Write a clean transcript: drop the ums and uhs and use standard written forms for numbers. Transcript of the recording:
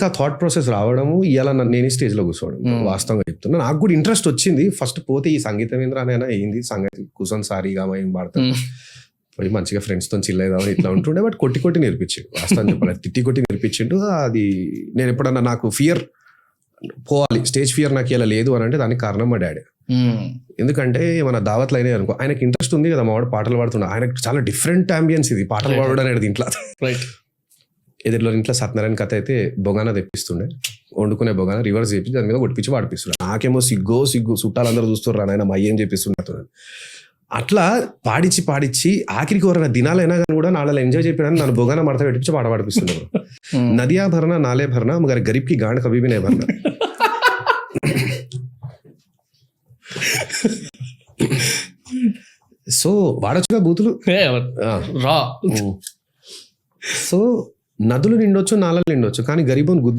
పక్కా thought process రావడము ఇవాళ నేను ఈ స్టేజ్లో కూర్చోవడం వాస్తవంగా చెప్తున్నా. నాకు కూడా ఇంట్రెస్ట్ వచ్చింది ఫస్ట్. పోతే ఈ సంగీతమేంద్ర అనైనా ఏంది సంగతి కూర్చొని సారీగా ఏం పాడతాను పోయి మంచిగా ఫ్రెండ్స్తో చిల్లేదామని ఇట్లా ఉంటుండే. బట్ కొట్టి నేర్పించిండు, వాస్తవం చెప్పాలి, తిట్టి కొట్టి నేర్పించిండు. అది నేను ఎప్పుడన్నా నాకు ఫియర్ పోవాలి, స్టేజ్ ఫియర్ నాకు ఇలా లేదు అని అంటే దానికి కారణం మా డాడీ. ఎందుకంటే మన దావత్లు అయినాయి అనుకో, ఆయనకి ఇంట్రెస్ట్ ఉంది కదా, మా వాడు పాటలు పాడుతున్నా, ఆయనకు చాలా డిఫరెంట్ అంబియన్స్ ఇది పాటలు పాడడం అనేది. ఇంట్లో ఎదురులో ఇంట్లో సత్యనారాయణ కథ అయితే బొగానా తెప్పిస్తుండే, వండుకునే బొగానా రివర్స్ చేపించి దాని మీద కొట్టించి పాడిపిస్తుండే. నాకేమో సిగ్గు చుట్టాలందరూ చూస్తున్నారు నాయన మా ఏం చేపిస్తున్నారు. అట్లా పాడిచ్చి ఆఖరికి ఎవరైనా దినాలైనా కానీ కూడా నాలో ఎంజాయ్ చెప్పినా నన్ను బొగానా మడత పెట్టించి పాడిపిస్తున్నారు. నదియా భరనా నాలే భరనా మగర్ గరీబ్కి గాండ్ కభీ భీ నహీ భరనా. సో వాడొచ్చుగా బూతులు. సో నదులు నిండొచ్చు, నాళాలు నిండొచ్చు, కానీ గరీబోని గుద్ది